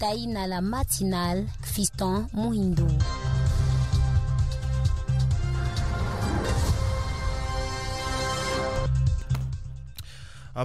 tai na la matinale Fiston Muhindo.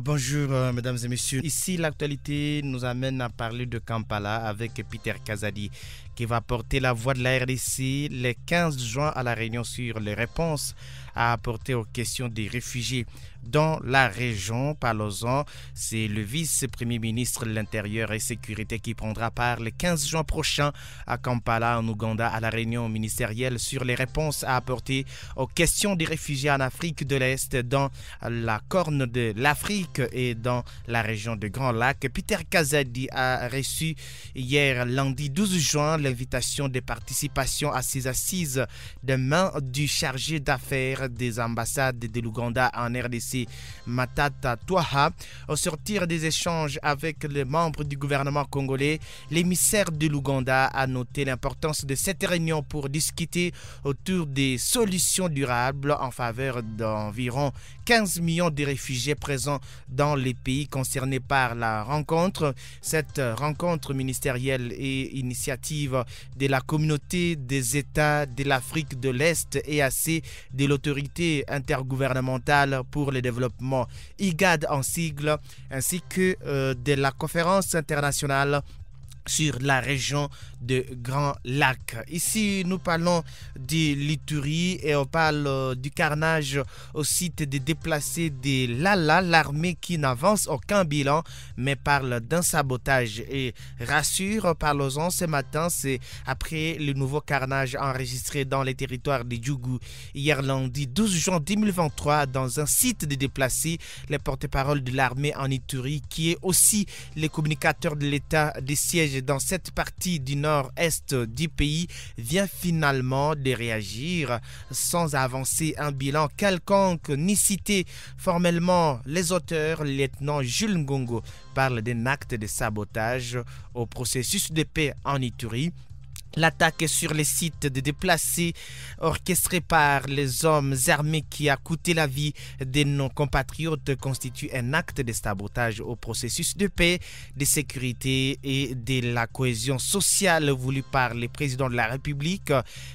Bonjour mesdames et messieurs. Ici l'actualité nous amène à parler de Kampala avec Peter Kazadi qui va porter la voix de la RDC le 15 juin à la réunion sur les réponses à apporter aux questions des réfugiés dans la région. Parlons-en, c'est le vice-premier ministre de l'Intérieur et Sécurité qui prendra part le 15 juin prochain à Kampala, en Ouganda, à la réunion ministérielle sur les réponses à apporter aux questions des réfugiés en Afrique de l'Est, dans la Corne de l'Afrique et dans la région de Grand Lac. Peter Kazadi a reçu hier lundi 12 juin l'invitation de participation à ces assises de main du chargé d'affaires des ambassades de l'Ouganda en RDC, Matata Twaha. Au sortir des échanges avec les membres du gouvernement congolais, l'émissaire de l'Ouganda a noté l'importance de cette réunion pour discuter autour des solutions durables en faveur d'environ 15 millions de réfugiés présents dans les pays concernés par la rencontre. Cette rencontre ministérielle et initiative de la communauté des États de l'Afrique de l'Est et EAC, de l'autorité intergouvernementale pour le développement IGAD en sigle, ainsi que de la conférence internationale sur la région de Grand Lac. Ici, nous parlons de l'Ituri et on parle du carnage au site des déplacés de Lala, l'armée qui n'avance aucun bilan mais parle d'un sabotage et rassure. Parlons-en ce matin, c'est après le nouveau carnage enregistré dans les territoires de Djougou hier lundi 12 juin 2023 dans un site de déplacés. Le porte-parole de l'armée en Ituri, qui est aussi le communicateur de l'État des sièges dans cette partie du nord-est du pays, vient finalement de réagir sans avancer un bilan quelconque ni citer formellement les auteurs. Le lieutenant Jules Ngongo parle d'un acte de sabotage au processus de paix en Ituri. L'attaque sur les sites de déplacés orchestrée par les hommes armés qui a coûté la vie de nos compatriotes constitue un acte de sabotage au processus de paix, de sécurité et de la cohésion sociale voulu par le président de la République,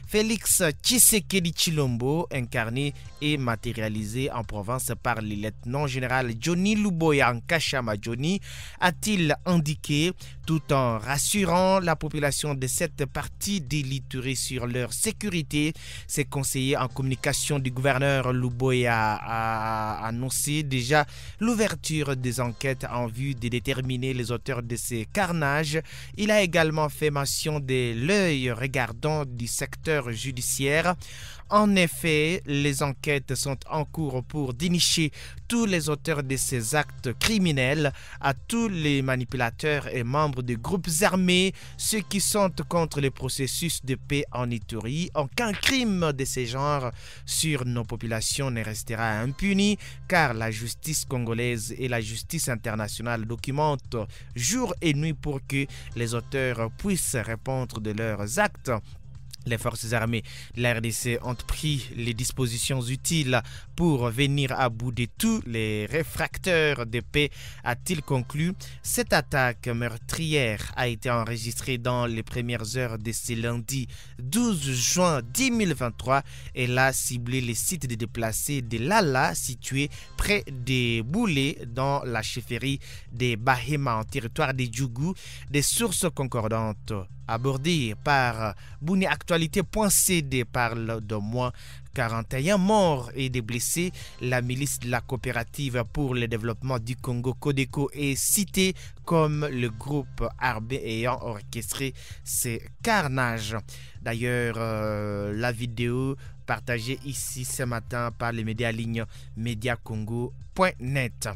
Félix Tshisekedi Tshilombo, incarné et matérialisé en province par le lieutenant général Johnny Luboya Nkashama Johnny, a-t-il indiqué, tout en rassurant la population de cette partie de l'Ituri sur leur sécurité. Ses conseillers en communication du gouverneur Luboya a annoncé déjà l'ouverture des enquêtes en vue de déterminer les auteurs de ces carnages. Il a également fait mention de l'œil regardant du secteur judiciaire. En effet, les enquêtes sont en cours pour dénicher tous les auteurs de ces actes criminels, à tous les manipulateurs et membres de groupes armés, ceux qui sont contre le processus de paix en Ituri. Aucun crime de ce genre sur nos populations ne restera impuni, car la justice congolaise et la justice internationale documentent jour et nuit pour que les auteurs puissent répondre de leurs actes. Les forces armées de la RDC ont pris les dispositions utiles pour venir à bout de tous les réfractaires de paix, a-t-il conclu. Cette attaque meurtrière a été enregistrée dans les premières heures de ce lundi 12 juin 2023. Elle a ciblé les sites de déplacés de Lala, situés près des Boulets, dans la chefferie des Bahema, en territoire de Djougou. Des sources concordantes abordé par Bouniactualité.cd parle d'au moins 41 morts et des blessés. La milice de la coopérative pour le développement du Congo, Codeco, est citée comme le groupe armé ayant orchestré ces carnages. D'ailleurs, la vidéo partagée ici ce matin par les médias en ligne mediacongo.net.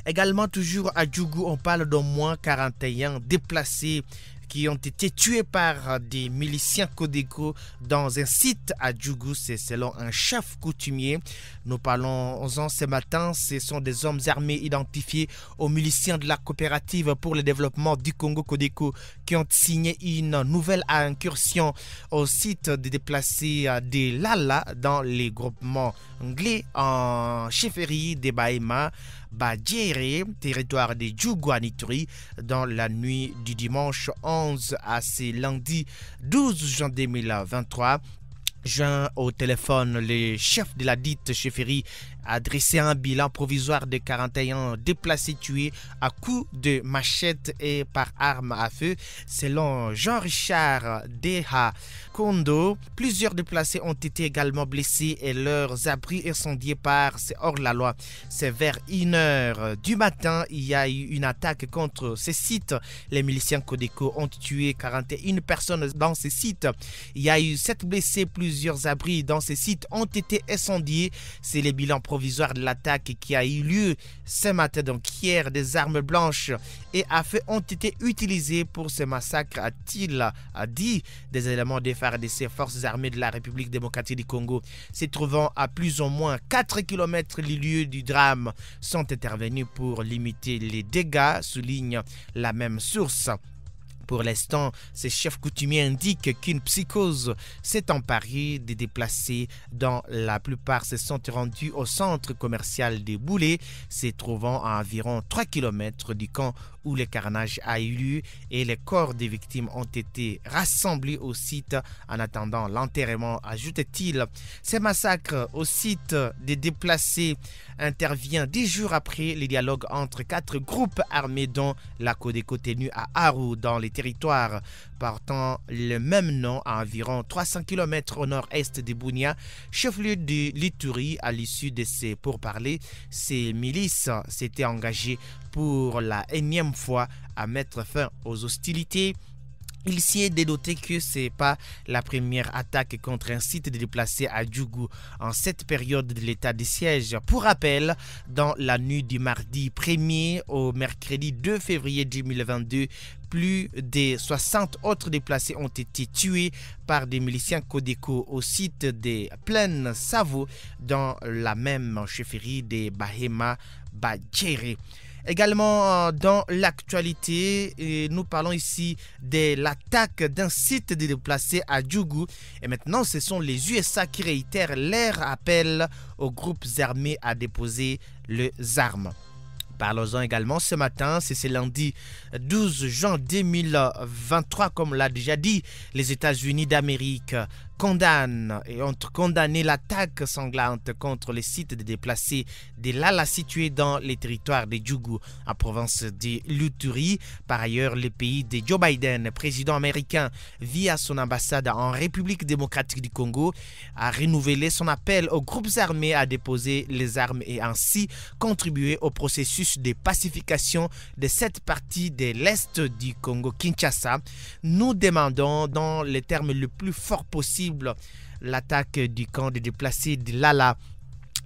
Également, toujours à Djougou, on parle d'au moins 41 déplacés qui ont été tués par des miliciens Codeco dans un site à Djougou. C'est selon un chef coutumier. Nous parlons ce matin, ce sont des hommes armés identifiés aux miliciens de la coopérative pour le développement du Congo Codeco qui ont signé une nouvelle incursion au site de déplacés de Lala dans les groupements anglais en chefferie de Bahema. Badjere, territoire de Djougou en Ituri, dans la nuit du dimanche 11 à ce lundi 12 juin 2023. Joint au téléphone, le chef de la dite chefferie a dressé un bilan provisoire de 41 déplacés tués à coups de machette et par arme à feu. Selon Jean-Richard Deha Kondo, plusieurs déplacés ont été également blessés et leurs abris incendiés par ces hors-la-loi. C'est vers 1h du matin, il y a eu une attaque contre ces sites. Les miliciens Codeco ont tué 41 personnes dans ces sites. Il y a eu 7 blessés, plusieurs abris dans ces sites ont été incendiés. C'est le bilan provisoire de l'attaque qui a eu lieu ce matin. Donc hier, des armes blanches et à feu ont été utilisées pour ce massacre, a-t-il dit. Des éléments des FARDC, forces armées de la République démocratique du Congo, se trouvant à plus ou moins 4 km du lieu du drame, sont intervenus pour limiter les dégâts, souligne la même source. Pour l'instant, ces chefs coutumiers indiquent qu'une psychose s'est emparée des déplacés, dont la plupart se sont rendus au centre commercial des Boulets, se trouvant à environ 3 km du camp où le carnage a eu lieu, et les corps des victimes ont été rassemblés au site en attendant l'enterrement, ajoute-t-il. Ces massacres au site des déplacés intervient 10 jours après les dialogues entre 4 groupes armés dont la Codeco tenue à Aru dans les territoires portant le même nom à environ 300 km au nord-est de Bunia, chef-lieu de l'Ituri. À l'issue de ces pourparlers, ces milices s'étaient engagées pour la énième fois à mettre fin aux hostilités. Il s'y est dénoté que ce n'est pas la première attaque contre un site de déplacés à Djougou en cette période de l'état de siège. Pour rappel, dans la nuit du mardi 1er au mercredi 2 février 2022, plus de 60 autres déplacés ont été tués par des miliciens Codeco au site des Plaines Savo dans la même chefferie de Bahema Badjere. Également dans l'actualité, nous parlons ici de l'attaque d'un site de déplacés à Djougou. Et maintenant, ce sont les USA qui réitèrent leur appel aux groupes armés à déposer les armes. Parlons-en également ce matin, c'est ce lundi 12 juin 2023, comme l'a déjà dit, les États-Unis d'Amérique condamnent et ont condamné l'attaque sanglante contre les sites de déplacés de Lala situés dans les territoires de Djougou, en province de l'Ituri. Par ailleurs, le pays de Joe Biden, président américain, via son ambassade en République démocratique du Congo, a renouvelé son appel aux groupes armés à déposer les armes et ainsi contribuer au processus de pacification de cette partie de l'Est du Congo, Kinshasa. Nous demandons dans les termes les plus forts possibles l'attaque du camp des déplacés de Lala.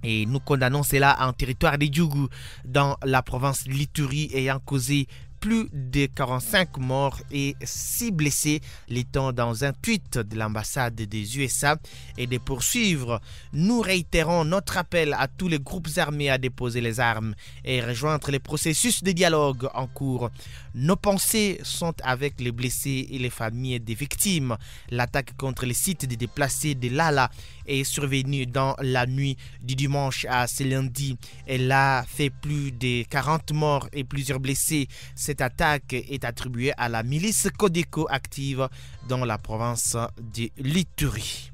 Et nous condamnons cela en territoire de Djougou, dans la province de l'Ituri, ayant causé plus de 45 morts et 6 blessés, l'étant dans un tweet de l'ambassade des USA, et de poursuivre. Nous réitérons notre appel à tous les groupes armés à déposer les armes et rejoindre les processus de dialogue en cours. Nos pensées sont avec les blessés et les familles des victimes. L'attaque contre les sites des déplacés de Lala est survenue dans la nuit du dimanche à ce lundi. Elle a fait plus de 40 morts et plusieurs blessés. Cette attaque est attribuée à la milice Codeco active dans la province de l'Ituri.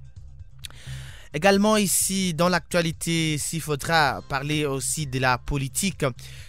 Également ici dans l'actualité, s'il faudra parler aussi de la politique,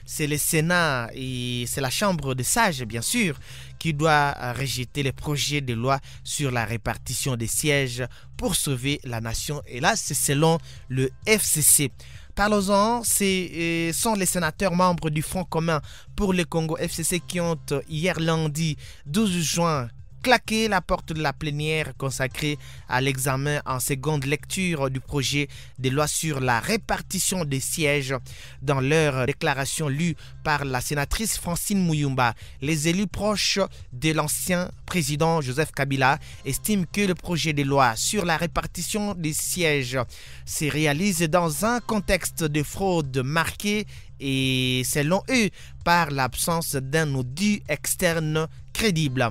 c'est le Sénat et c'est la Chambre des sages bien sûr qui doit rejeter les projets de loi sur la répartition des sièges pour sauver la nation. Et là c'est selon le FCC. Parlons-en, ce sont les sénateurs membres du Front commun pour le Congo FCC qui ont hier lundi 12 juin claqué la porte de la plénière consacrée à l'examen en seconde lecture du projet de loi sur la répartition des sièges. Dans leur déclaration lue par la sénatrice Francine Muyumba, les élus proches de l'ancien président Joseph Kabila estiment que le projet de loi sur la répartition des sièges se réalise dans un contexte de fraude marqué et, selon eux, par l'absence d'un audit externe crédible.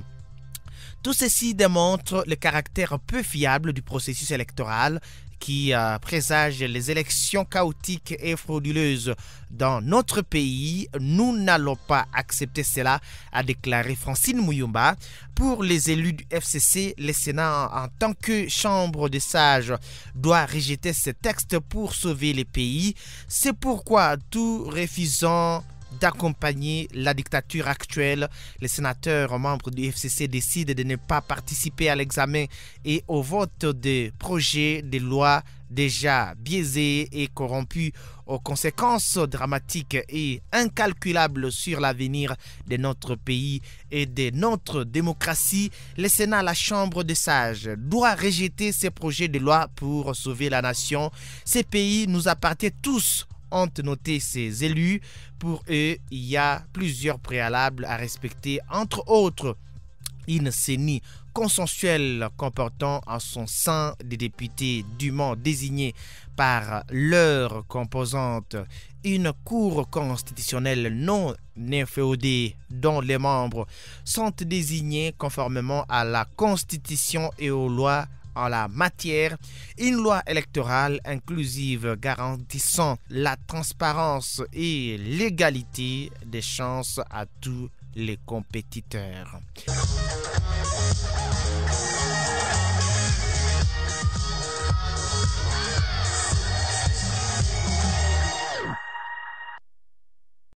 Tout ceci démontre le caractère peu fiable du processus électoral qui présage les élections chaotiques et frauduleuses dans notre pays. Nous n'allons pas accepter cela, a déclaré Francine Muyumba. Pour les élus du FCC, le Sénat, en tant que chambre des sages, doit rejeter ce texte pour sauver le pays. C'est pourquoi, tout refusant d'accompagner la dictature actuelle, les sénateurs membres du FCC décident de ne pas participer à l'examen et au vote des projets de loi déjà biaisés et corrompus, aux conséquences dramatiques et incalculables sur l'avenir de notre pays et de notre démocratie. Le Sénat, la Chambre des sages, doit rejeter ces projets de loi pour sauver la nation. Ces pays nous appartiennent tous, ont noté ces élus. Pour eux, il y a plusieurs préalables à respecter, entre autres une CENI consensuelle comportant en son sein des députés dûment désignés par leurs composantes, une cour constitutionnelle non inféodée dont les membres sont désignés conformément à la Constitution et aux lois en la matière, une loi électorale inclusive garantissant la transparence et l'égalité des chances à tous les compétiteurs.